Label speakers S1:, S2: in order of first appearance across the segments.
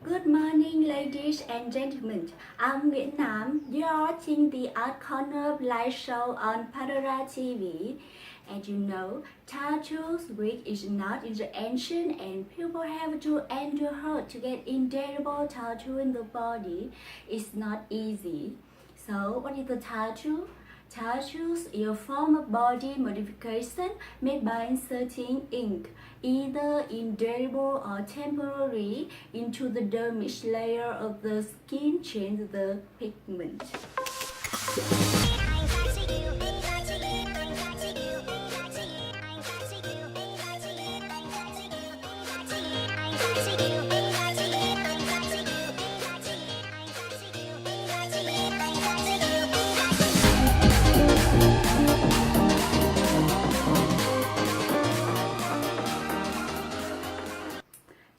S1: Good morning, ladies and gentlemen. I'm Nguyen. You're watching the Art Corner live show on Pandora TV. And you know, tattoos week is not in the ancient and people have to endure hard to get indelible tattoo in the body. It's not easy. So, what is the tattoo? Tattoos is a form of body modification made by inserting ink, either indelible or temporary, into the dermis layer of the skin, change the pigment.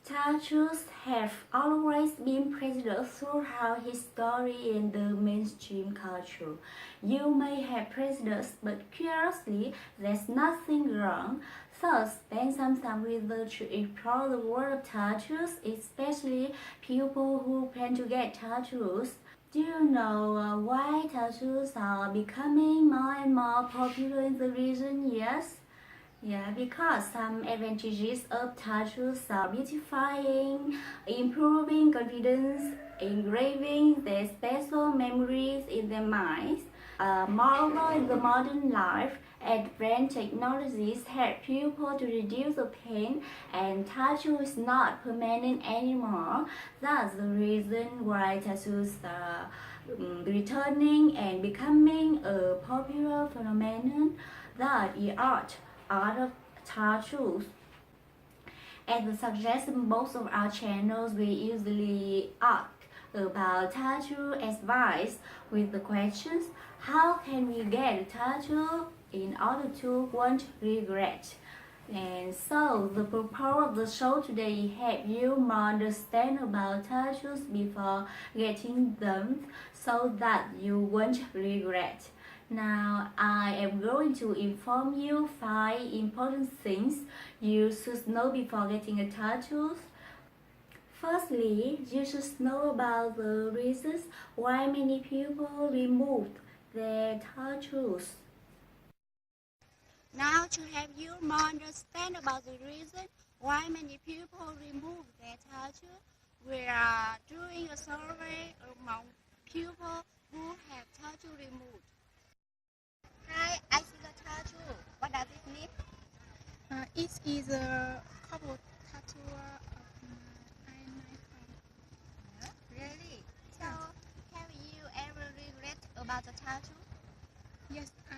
S1: Tattoos have always been present throughout history in the mainstream culture. You may have prejudice, but curiously, there's nothing wrong. Thus, spend some time with us to explore the world of tattoos, especially people who plan to get tattoos. Do you know why tattoos are becoming more and more popular in the region? Yes. Yeah, because some advantages of tattoos are beautifying, improving confidence, engraving their special memories in their minds. Moreover, in the modern life, advanced technologies help people to reduce the pain, and tattoo is not permanent anymore. That's the reason why tattoos are returning and becoming a popular phenomenon. That is art of tattoos. As the suggestion both of our channels, we usually ask about tattoo advice with the questions: how can we get a tattoo in order to won't regret? And so the purpose of the show today help you more understand about tattoos before getting them so that you won't regret. Now, I am going to inform you 5 important things you should know before getting a tattoo. Firstly, you should know about the reasons why many people removed their tattoos. Now, to help you more understand about the reason why many people remove their tattoo, we are doing a survey among people who have tattoo removed. Hi, I see the tattoo. What does it mean?
S2: It is a couple tattoo of my friend.
S1: Really? So, have you ever regret about the tattoo?
S2: Yes, I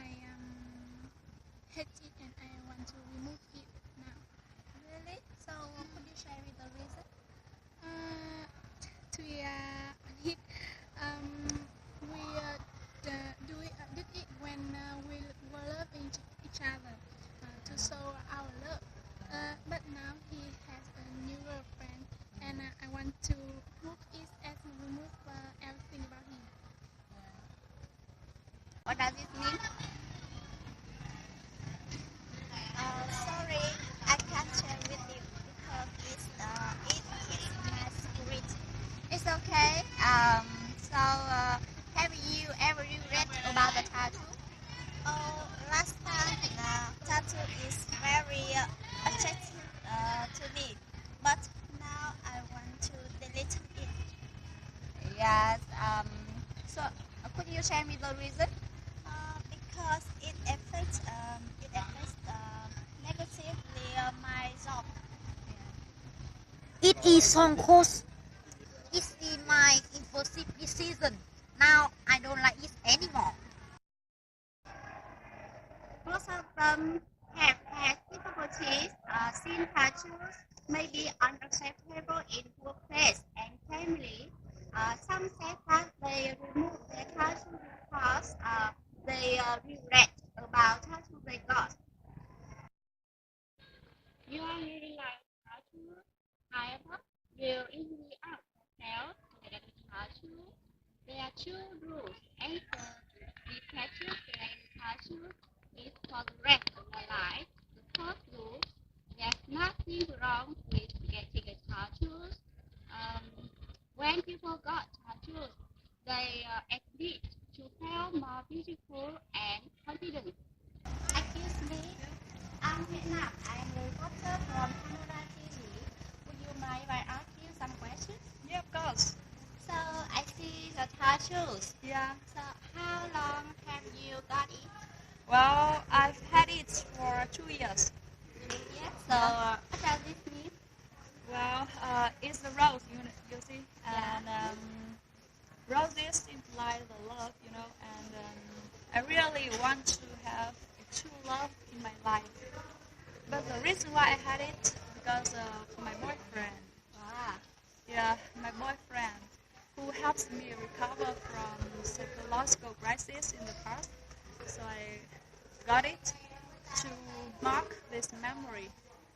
S2: hate it and I want to remove it now.
S1: Really? So, could you share me the reason?
S2: To hit we did it when we were loving each other to show our love. But now he has a new girlfriend, and I want to remove it and remove everything about him.
S1: What does it mean? Sorry, I can't share with you because it is my secret. It's okay. Have you ever regret about the tattoo? Oh, last time the tattoo is very attractive to me, but now I want to delete it. Yes. Could you share me the reason? Because it affects negatively my job.
S3: It is some cost.
S1: It's in my
S3: impossible decision. Now I don't like it anymore. Most of them have had difficulties. Seeing tattoos may be unacceptable in workplace and family. Some say that they remove their tattoo because they regret about tattoo they got. You are really like tattoo. However, you easily ask yourself to get a tattoo. There are two rules. Answer the tattoo getting tattoo is for the rest of your life. The first rule, there's nothing wrong with getting a tattoo. Um, when people got tattoos, they admit to feel more beautiful and confident. Excuse me, I'm Vietnam. I'm a reporter from Canada TV. Would you mind if I ask you some questions?
S2: Yeah, of course.
S3: So I see the tattoos.
S2: Yeah.
S3: So how long have you got it?
S2: Well, I've had it for 2 years.
S3: Yes. So what does this mean?
S2: Well, it's the rose, you see, and roses imply the love, and I really want to have a true love in my life. But the reason why I had it because of my boyfriend.
S3: Wow.
S2: Yeah, my boyfriend, who helps me recover from psychological crisis in the past. So I got it to mark this memory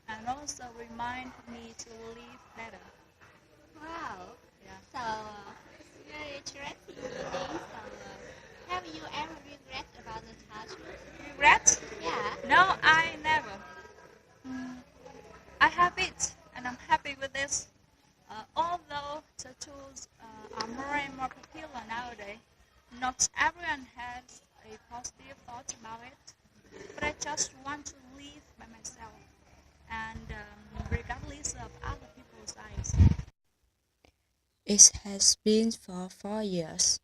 S2: and also remind me to live better.
S3: Wow.
S2: Yeah.
S3: So it's very interesting meaning. So have you ever regret about the tattoos?
S2: Regret?
S3: Yeah.
S2: No, I never. I have it, and I'm happy with this. Although tattoos are more and more popular nowadays, not everyone has a positive thought about it. But I just want to live by myself, and regardless of other people's eyes.
S1: It has been for 4 years.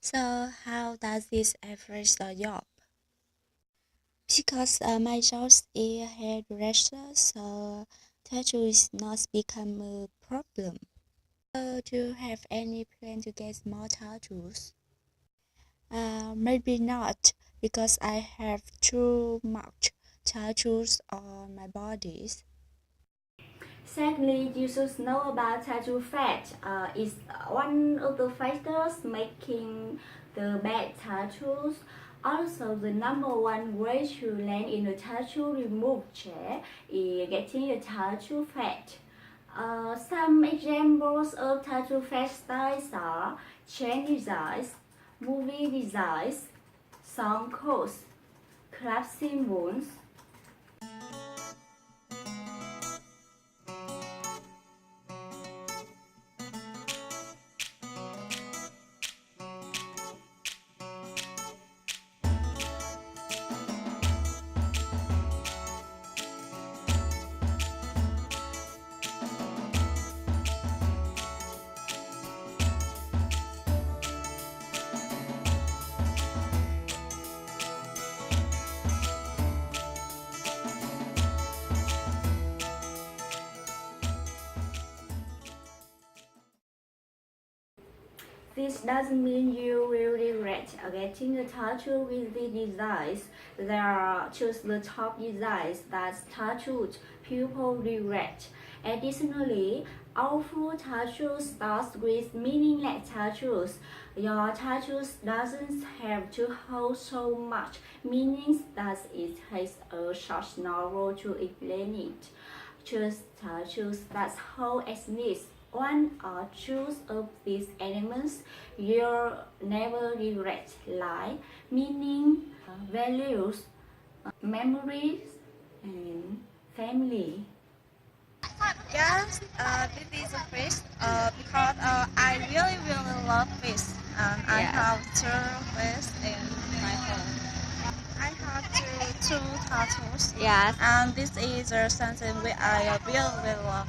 S1: So how does this affect the job? Because my job is a hairdresser, so tattoo is not become a problem. So do you have any plan to get more tattoos? Maybe not, because I have too much tattoos on my bodies. Sadly, you should know about tattoo fat. It's one of the factors making the bad tattoos. Also, the number one way to land in a tattoo remove chair is getting a tattoo fat. Some examples of tattoo fat styles are chain designs, movie designs, song codes, club symbols. This doesn't mean you will regret getting a tattoo with the designs. There are just the top designs that tattooed people regret. Additionally, awful tattoos starts with meaningless tattoos. Your tattoos doesn't have to hold so much meaning that it takes a short novel to explain it. Choose tattoos that hold at least one or two of these elements. You'll never regret life, meaning, values, memories, and family.
S3: Yes, this is a fish because I really love fish and I
S1: Yes.
S3: have two fish in my home. I have two tattoos
S1: Yes.
S3: and this is something which I really love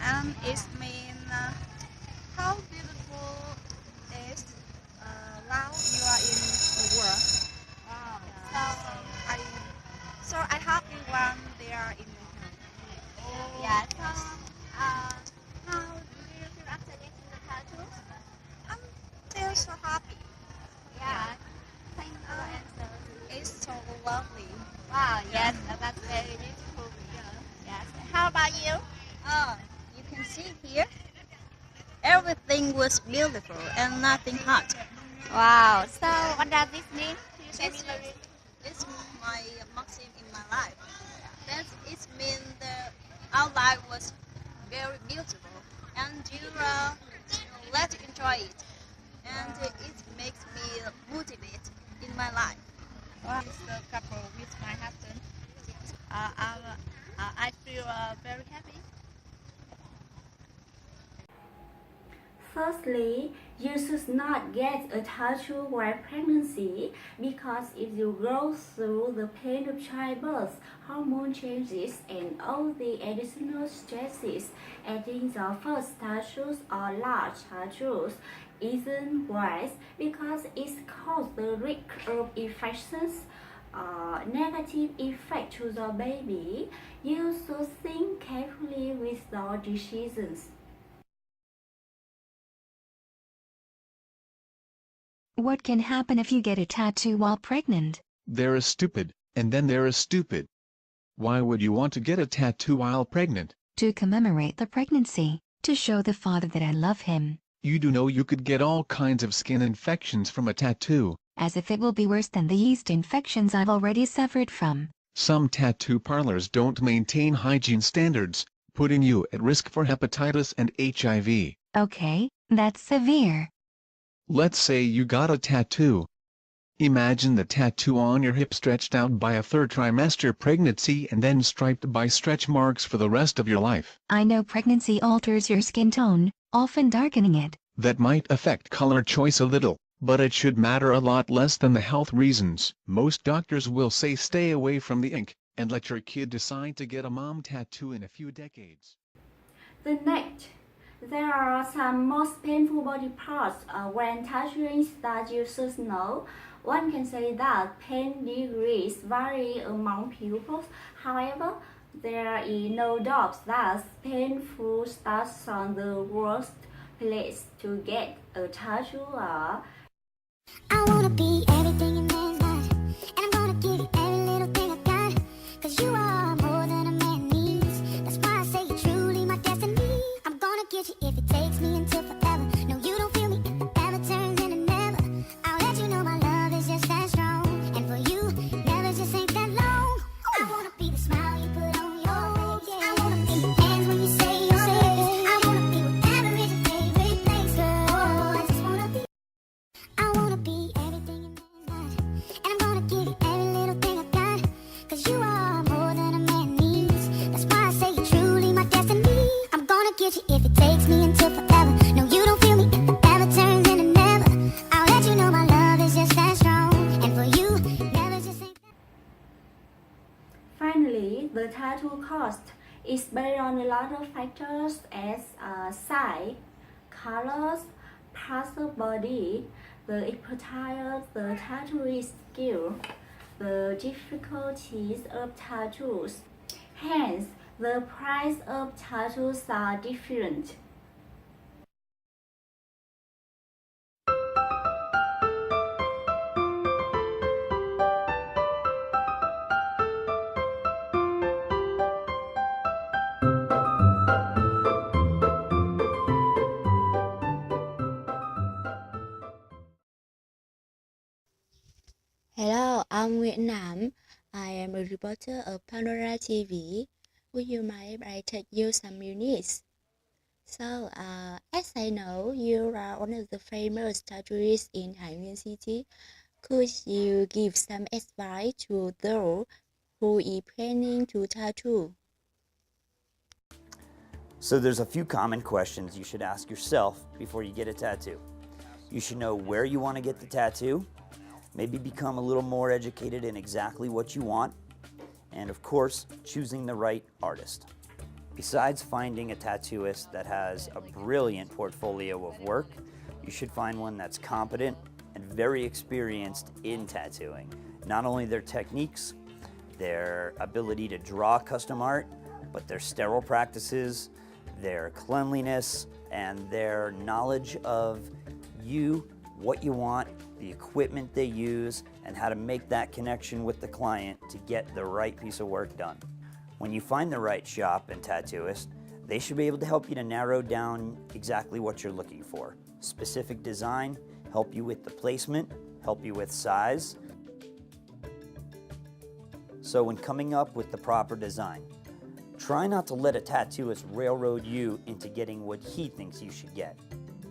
S3: and it means how beautiful is now you are in the world.
S1: Wow.
S3: I so I happy when they are in the home.
S1: Yes.
S3: So, how about you?
S4: Oh, you can see here, everything was beautiful and nothing hot.
S3: Wow. So what does this mean? Can you
S4: This
S3: tell me?
S4: is my maxim in my life. That it means that our life was very beautiful and you let enjoy it. And it makes me motivate in my life.
S3: With the couple with my husband. I feel very happy.
S1: Firstly, you should not get a tattoo while pregnancy because if you go through the pain of childbirth, hormone changes, and all the additional stresses, adding the first tattoos or large tattoos isn't wise because it causes the risk of infections. Negative effect to the baby. You should think carefully with your decisions.
S5: What can happen if you get a tattoo while pregnant?
S6: There is stupid, and then there is stupid. Why would you want to get a tattoo while pregnant?
S5: To commemorate the pregnancy, to show the father that I love him.
S6: You do know you could get all kinds of skin infections from a tattoo.
S5: As if it will be worse than the yeast infections I've already suffered from.
S6: Some tattoo parlors don't maintain hygiene standards, putting you at risk for hepatitis and HIV.
S5: Okay, that's severe.
S6: Let's say you got a tattoo. Imagine the tattoo on your hip stretched out by a third trimester pregnancy and then striped by stretch marks for the rest of your life.
S5: I know pregnancy alters your skin tone, often darkening it.
S6: That might affect color choice a little, but it should matter a lot less than the health reasons. Most doctors will say stay away from the ink, and let your kid decide to get a mom tattoo in a few decades.
S1: The neck. There are some most painful body parts when tattooing that you should know. One can say that pain degrees vary among pupils. However, there is no doubt that painful starts on the worst place to get a tattoo.
S7: I wanna be everything a man's not, and I'm gonna give you every little thing I got, 'cause you are more than a man needs. That's why I say you're truly my destiny. I'm gonna get you if it takes me until forever. No, you don't feel me if it ever turns into never. I'll let you know my love is just that strong, and for you, never just ain't that long. I wanna be the smile you put on your face. I wanna be your hands when you say your face. I wanna be whatever is your favorite place, girl. I just wanna be. I wanna be everything a man's not, and I'm gonna give you every little thing I got, 'cause you are more than a man needs. That's why I say you're truly my destiny. I'm gonna get you if it takes me until forever. No, you don't feel me if it ever turns into never. I'll let you know my love is just that strong, and for you, never just ain't that.
S1: Finally, the tattoo cost is based on a lot of factors as size, colors, parts of body, the expertise, the tattooist skill, the difficulties of tattoos. Hence, the price of tattoos are different.
S8: Hello, I'm Nguyen. I am a reporter of Pandora TV. Would you mind if I take you some minutes? So, as I know, you are one of the famous tattooists in Nguyen City. Could you give some advice to those who is planning to tattoo?
S9: So there's a few common questions you should ask yourself before you get a tattoo. You should know where you want to get the tattoo, maybe become a little more educated in exactly what you want, and of course, choosing the right artist. Besides finding a tattooist that has a brilliant portfolio of work, you should find one that's competent and very experienced in tattooing. Not only their techniques, their ability to draw custom art, but their sterile practices, their cleanliness, and their knowledge of you, what you want, the equipment they use, and how to make that connection with the client to get the right piece of work done. When you find the right shop and tattooist, they should be able to help you to narrow down exactly what you're looking for. Specific design, help you with the placement, help you with size. So when coming up with the proper design, try not to let a tattooist railroad you into getting what he thinks you should get.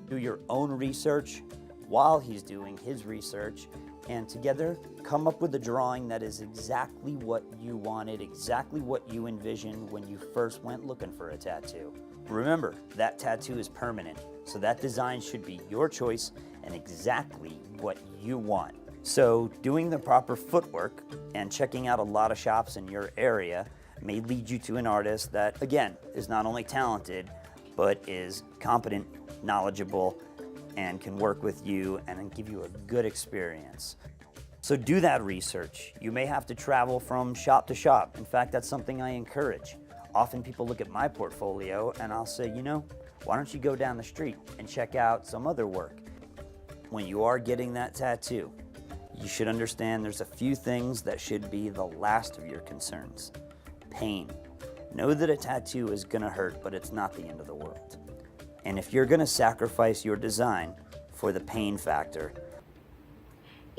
S9: Do your own research while he's doing his research, and together come up with a drawing that is exactly what you wanted, exactly what you envisioned when you first went looking for a tattoo. Remember, that tattoo is permanent, so that design should be your choice and exactly what you want. So doing the proper footwork and checking out a lot of shops in your area may lead you to an artist that, again, is not only talented, but is competent, knowledgeable, and can work with you and give you a good experience. So do that research. You may have to travel from shop to shop. In fact, that's something I encourage. Often people look at my portfolio and I'll say, you know, why don't you go down the street and check out some other work? When you are getting that tattoo, you should understand there's a few things that should be the last of your concerns. Pain. Know that a tattoo is gonna hurt, but it's not the end of the world. And if you're gonna sacrifice your design for the pain factor,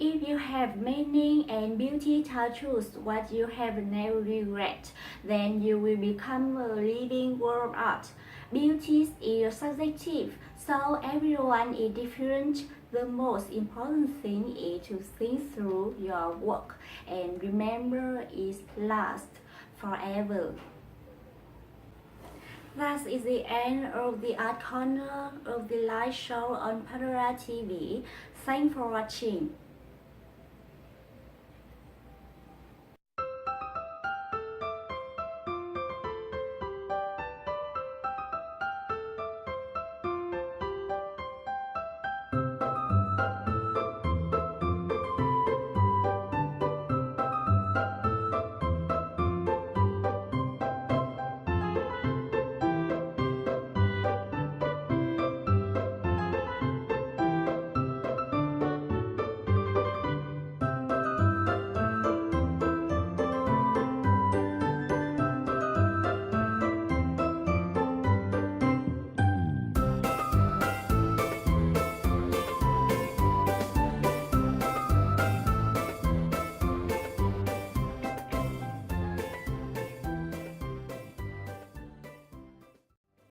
S1: if you have meaning and beauty tattoos, what you have never regret, then you will become a living work of art. Beauty is subjective, so everyone is different. The most important thing is to think through your work and remember it lasts forever. That is the end of the art corner of the live show on Pandora TV. Thanks for watching.